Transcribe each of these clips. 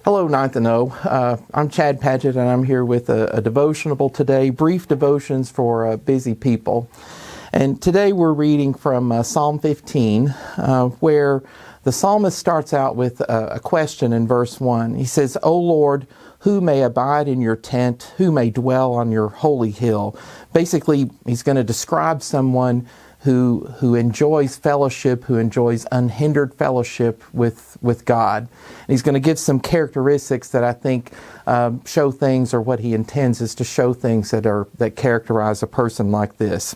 Hello, Ninth and O. I'm Chad Padgett, and I'm here with a devotionable today, brief devotions for busy people. And today we're reading from Psalm 15, where the psalmist starts out with a question in verse 1. He says, "O Lord, who may abide in your tent? Who may dwell on your holy hill?" Basically, he's going to describe someone who enjoys fellowship, who enjoys unhindered fellowship with God. And he's going to give some characteristics that I think show things, or what he intends is to show things that characterize a person like this.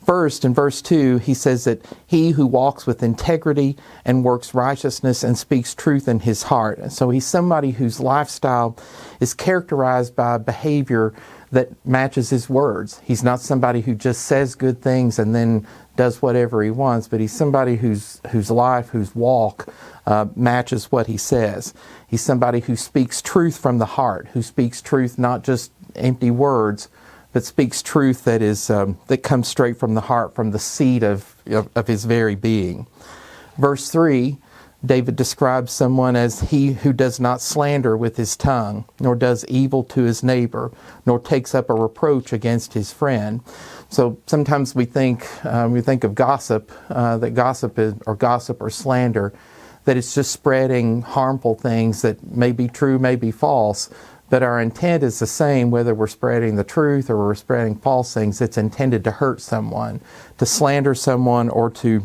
First, in verse 2, he says that he who walks with integrity and works righteousness and speaks truth in his heart. And so he's somebody whose lifestyle is characterized by behavior that matches his words. He's not somebody who just says good things and then does whatever he wants, but he's somebody whose life, whose walk matches what he says. He's somebody who speaks truth from the heart, who speaks truth, not just empty words, but speaks truth that comes straight from the heart, from the seed of his very being. Verse 3, David describes someone as he who does not slander with his tongue, nor does evil to his neighbor, nor takes up a reproach against his friend. So sometimes we think of gossip, that gossip or slander, that it's just spreading harmful things that may be true, may be false. But our intent is the same, whether we're spreading the truth or we're spreading false things. It's intended to hurt someone, to slander someone, or to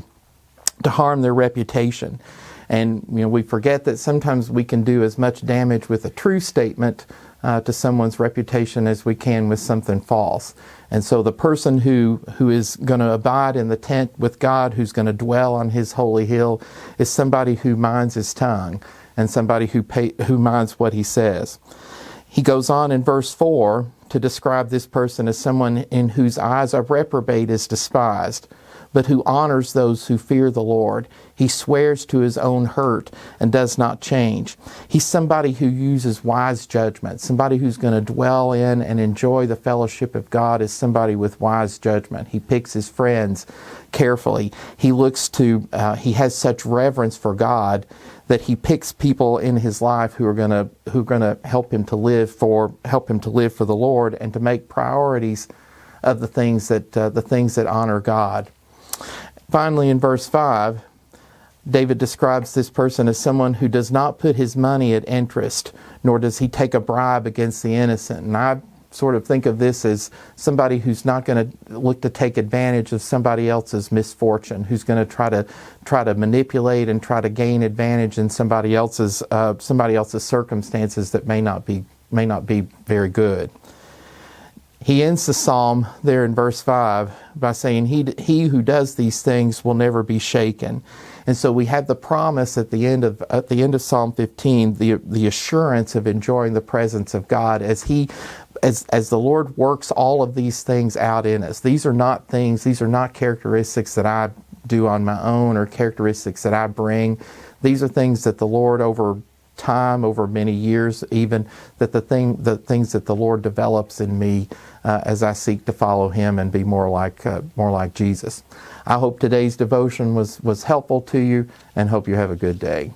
harm their reputation. And we forget that sometimes we can do as much damage with a true statement to someone's reputation as we can with something false. And so the person who is going to abide in the tent with God, who's going to dwell on his holy hill, is somebody who minds his tongue and somebody who minds what he says. He goes on in verse 4 to describe this person as someone in whose eyes a reprobate is despised, but who honors those who fear the Lord. He swears to his own hurt and does not change. He's somebody who uses wise judgment. Somebody who's going to dwell in and enjoy the fellowship of God is somebody with wise judgment. He picks his friends carefully. He has such reverence for God that he picks people in his life who are going to help him to live for the Lord, and to make priorities of the things that honor God. Finally, in verse 5, David describes this person as someone who does not put his money at interest, nor does he take a bribe against the innocent. And I sort of think of this as somebody who's not going to look to take advantage of somebody else's misfortune, who's going to try to manipulate and try to gain advantage in somebody else's circumstances that may not be very good. He ends the psalm there in verse 5 by saying, he who does these things will never be shaken. And so we have the promise at the end of Psalm 15, the assurance of enjoying the presence of God as the Lord works all of these things out in us. These are not characteristics that I do on my own, or characteristics that I bring. These are things that the Lord, over time, over many years even, that the things that the Lord develops in me as I seek to follow him and be more like Jesus. I hope today's devotion was helpful to you, and hope you have a good day.